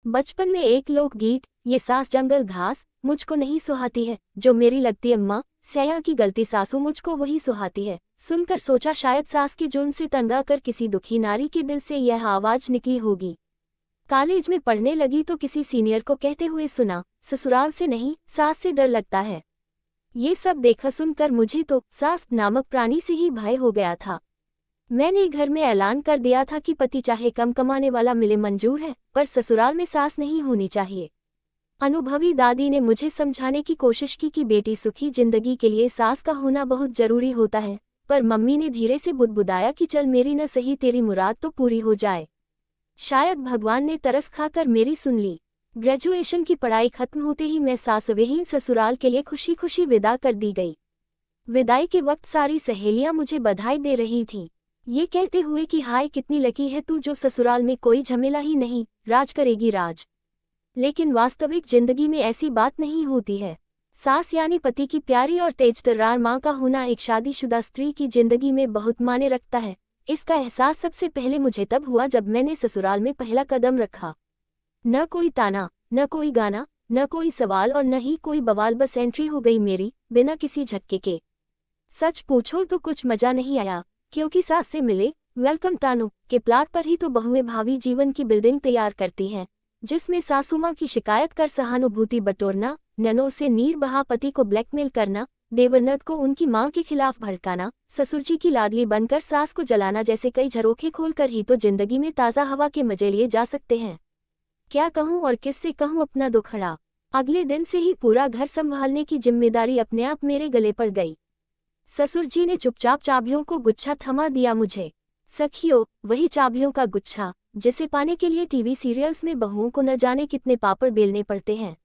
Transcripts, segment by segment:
बचपन में एक लोकगीत, ये सास जंगल घास मुझको नहीं सुहाती है, जो मेरी लगती अम्मा सया की गलती सासू मुझको वही सुहाती है। सुनकर सोचा शायद सास के जुर्म से तंग आकर किसी दुखी नारी के दिल से यह आवाज निकली होगी। कॉलेज में पढ़ने लगी तो किसी सीनियर को कहते हुए सुना, ससुराल से नहीं सास से डर लगता है। ये सब देखा सुनकर मुझे तो सास नामक प्राणी से ही भय हो गया था। मैंने घर में ऐलान कर दिया था कि पति चाहे कम कमाने वाला मिले मंजूर है, पर ससुराल में सास नहीं होनी चाहिए। अनुभवी दादी ने मुझे समझाने की कोशिश की कि बेटी सुखी जिंदगी के लिए सास का होना बहुत जरूरी होता है, पर मम्मी ने धीरे से बुदबुदाया कि चल मेरी न सही तेरी मुराद तो पूरी हो जाए। शायद भगवान ने तरस खाकर मेरी सुन ली। ग्रेजुएशन की पढ़ाई खत्म होते ही मैं सास विहीन ससुराल के लिए खुशी खुशी विदा कर दी गई। विदाई के वक्त सारी सहेलियां मुझे बधाई दे रही थीं, ये कहते हुए कि हाय कितनी लकी है तू जो ससुराल में कोई झमेला ही नहीं, राज करेगी राज। लेकिन वास्तविक जिंदगी में ऐसी बात नहीं होती है। सास यानी पति की प्यारी और तेजतर्रार माँ का होना एक शादीशुदा स्त्री की जिंदगी में बहुत मायने रखता है। इसका एहसास सबसे पहले मुझे तब हुआ जब मैंने ससुराल में पहला कदम रखा। न कोई ताना, न कोई गाना, न कोई सवाल और न ही कोई बवाल, बस एंट्री हो गई मेरी, बिना किसी झटके के। सच पूछो तो कुछ मजा नहीं आया, क्योंकि सास से मिले वेलकम तानू के प्लाट पर ही तो बहुएं भावी जीवन की बिल्डिंग तैयार करती हैं, जिसमें सासू माँ की शिकायत कर सहानुभूति बटोरना, ननों से नीर बहा पति को ब्लैकमेल करना, देवरनद को उनकी माँ के खिलाफ भड़काना, ससुरजी की लाडली बनकर सास को जलाना जैसे कई झरोखे खोलकर ही तो जिंदगी में ताज़ा हवा के मजे लिए जा सकते हैं। क्या कहूँ और किससे कहूँ अपना दुखड़ा। अगले दिन से ही पूरा घर संभालने की जिम्मेदारी अपने आप मेरे गले पर गई। ससुर जी ने चुपचाप चाबियों को गुच्छा थमा दिया मुझे। सखियों, वही चाबियों का गुच्छा जिसे पाने के लिए टीवी सीरियल्स में बहुओं को न जाने कितने पापड़ बेलने पड़ते हैं।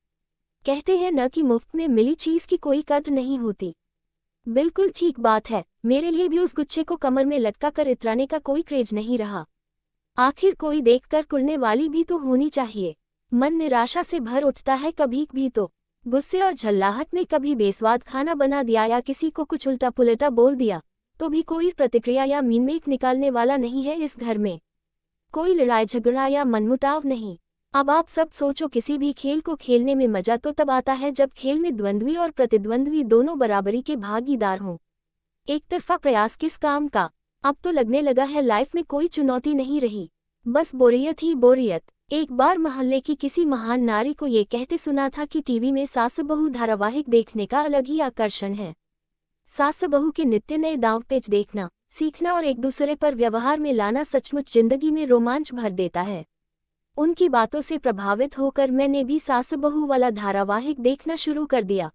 कहते हैं न कि मुफ्त में मिली चीज की कोई कद्र नहीं होती। बिल्कुल ठीक बात है, मेरे लिए भी उस गुच्छे को कमर में लटका कर इतराने का कोई क्रेज नहीं रहा। आखिर कोई देखकर कुड़ने वाली भी तो होनी चाहिए। मन निराशा से भर उठता है कभी भी तो। गुस्से और झल्लाहट में कभी बेस्वाद खाना बना दिया या किसी को कुछ उल्टा पुल्टा बोल दिया, तो भी कोई प्रतिक्रिया या मीनमेक निकालने वाला नहीं है इस घर में। कोई लड़ाई झगड़ा या मनमुटाव नहीं। अब आप सब सोचो, किसी भी खेल को खेलने में मजा तो तब आता है जब खेल में द्वंद्वी और प्रतिद्वंद्वी दोनों बराबरी के भागीदार हों। एक तरफा प्रयास किस काम का। अब तो लगने लगा है लाइफ में कोई चुनौती नहीं रही, बस बोरियत ही बोरियत। एक बार मोहल्ले की किसी महान नारी को ये कहते सुना था कि टीवी में सास बहू धारावाहिक देखने का अलग ही आकर्षण है। सास बहू के नित्य नए दांव पेच देखना, सीखना और एक दूसरे पर व्यवहार में लाना सचमुच जिंदगी में रोमांच भर देता है। उनकी बातों से प्रभावित होकर मैंने भी सास बहू वाला धारावाहिक देखना शुरू कर दिया।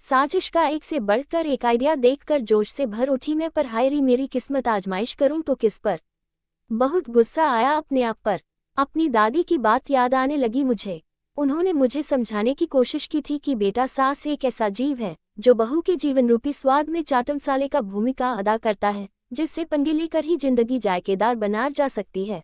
साजिश का एक से बढ़कर एक आइडिया देखकर जोश से भर उठी मैं, पर हाय री मेरी किस्मत, आजमाइश करूं तो किस पर। बहुत गुस्सा आया अपने आप पर। अपनी दादी की बात याद आने लगी मुझे। उन्होंने मुझे समझाने की कोशिश की थी कि बेटा, सास एक ऐसा जीव है जो बहू के जीवन रूपी स्वाद में चाट मसाले का भूमिका अदा करता है, जिससे पंगे लेकर ही जिंदगी जायकेदार बना जा सकती है।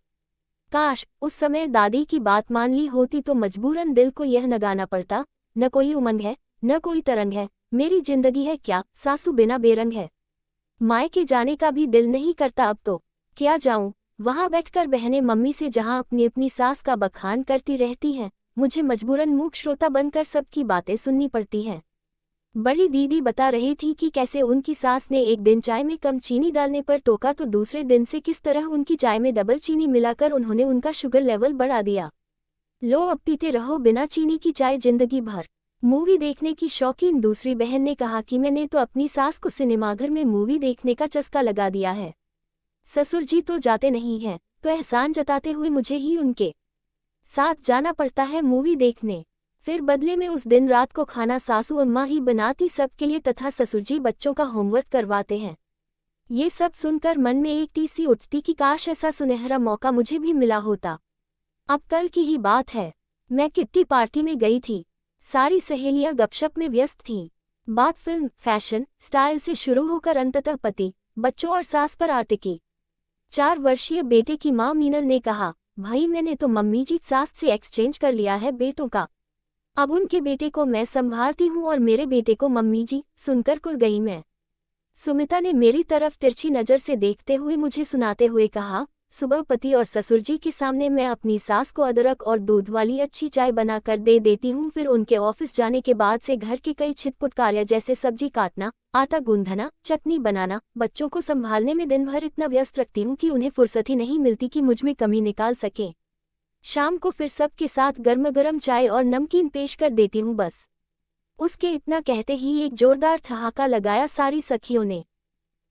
काश उस समय दादी की बात मान ली होती तो मजबूरन दिल को यह न गाना पड़ता, न कोई उमंग है न कोई तरंग है, मेरी जिंदगी है क्या सासू बिना बेरंग है। मायके जाने का भी दिल नहीं करता अब तो। क्या जाऊं, वहां बैठकर बहनें मम्मी से जहां अपनी अपनी सास का बखान करती रहती हैं, मुझे मजबूरन मूक श्रोता बनकर सबकी बातें सुननी पड़ती हैं। बड़ी दीदी बता रही थी कि कैसे उनकी सास ने एक दिन चाय में कम चीनी डालने पर टोका तो दूसरे दिन से किस तरह उनकी चाय में डबल चीनी मिलाकर उन्होंने उनका शुगर लेवल बढ़ा दिया। लो अब पीते रहो बिना चीनी की चाय जिंदगी भर। मूवी देखने की शौकीन दूसरी बहन ने कहा कि मैंने तो अपनी सास को सिनेमाघर में मूवी देखने का चस्का लगा दिया है। ससुर जी तो जाते नहीं हैं, तो एहसान जताते हुए मुझे ही उनके साथ जाना पड़ता है मूवी देखने। फिर बदले में उस दिन रात को खाना सासू अम्मा ही बनाती सबके लिए, तथा ससुर जी बच्चों का होमवर्क करवाते हैं। ये सब सुनकर मन में एक टीसी उठती कि काश ऐसा सुनहरा मौका मुझे भी मिला होता। अब कल की ही बात है, मैं किट्टी पार्टी में गई थी। सारी सहेलियां गपशप में व्यस्त थीं। बात फिल्म, फैशन, स्टाइल से शुरू होकर अंततः पति, बच्चों और सास पर आ टिकी। 4 वर्षीय बेटे की मां मीनल ने कहा, भाई मैंने तो मम्मी जी सास से एक्सचेंज कर लिया है बेटों का। अब उनके बेटे को मैं संभालती हूँ और मेरे बेटे को मम्मी जी। सुनकर कुड़ गई मैं। सुमिता ने मेरी तरफ तिरछी नज़र से देखते हुए मुझे सुनाते हुए कहा, सुबह पति और ससुर जी के सामने मैं अपनी सास को अदरक और दूध वाली अच्छी चाय बनाकर दे देती हूँ। फिर उनके ऑफिस जाने के बाद से घर के कई छिटपुट कार्य जैसे सब्जी काटना, आटा गूंथना, चटनी बनाना, बच्चों को संभालने में दिन भर इतना व्यस्त रखती हूँ कि उन्हें फुर्सत ही नहीं मिलती कि मुझ में कमी निकाल सकें। शाम को फिर सबके साथ गर्म गर्म चाय और नमकीन पेश कर देती हूँ बस। उसके इतना कहते ही एक जोरदार ठहाका लगाया सारी सखियों ने।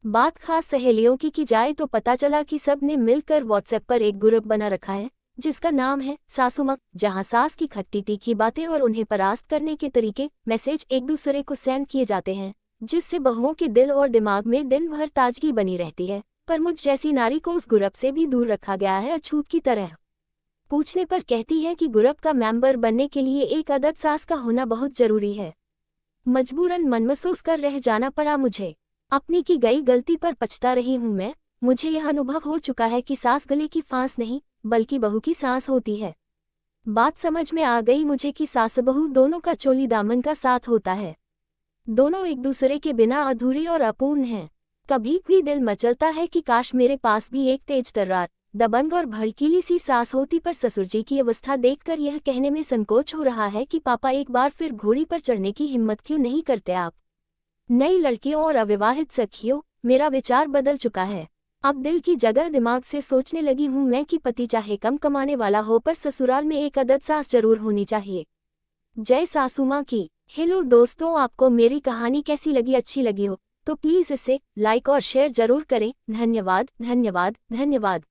बात खास सहेलियों की जाए तो पता चला कि सब ने मिलकर व्हाट्सएप पर एक ग्रुप बना रखा है जिसका नाम है सासू माँ, जहाँ सास की खट्टी तीखी बातें और उन्हें परास्त करने के तरीके मैसेज एक दूसरे को सेंड किए जाते हैं, जिससे बहुओं के दिल और दिमाग में दिन भर ताजगी बनी रहती है। पर मुझ जैसी नारी को उस ग्रुप से भी दूर रखा गया है अछूत की तरह। पूछने पर कहती है कि ग्रुप का मेंबर बनने के लिए एक आदत सास का होना बहुत जरूरी है। मजबूरन मनमहसूस कर रह जाना पड़ा मुझे। अपनी की गई गलती पर पछता रही हूँ मैं। मुझे यह अनुभव हो चुका है कि सास गले की फांस नहीं बल्कि बहू की सांस होती है। बात समझ में आ गई मुझे कि सास बहू दोनों का चोली दामन का साथ होता है। दोनों एक दूसरे के बिना अधूरी और अपूर्ण हैं। कभी भी दिल मचलता है कि काश मेरे पास भी एक तेज तर्रार, दबंग और भड़कीली सी सास होती, पर ससुर जी की अवस्था देखकर यह कहने में संकोच हो रहा है कि पापा एक बार फिर घोड़ी पर चढ़ने की हिम्मत क्यों नहीं करते आप। नई लड़कियों और अविवाहित सखियों, मेरा विचार बदल चुका है। अब दिल की जगह दिमाग से सोचने लगी हूँ मैं कि पति चाहे कम कमाने वाला हो पर ससुराल में एक आदत सास जरूर होनी चाहिए। जय सासू माँ की। हेलो दोस्तों, आपको मेरी कहानी कैसी लगी? अच्छी लगी हो तो प्लीज़ इसे लाइक और शेयर जरूर करें। धन्यवाद धन्यवाद धन्यवाद।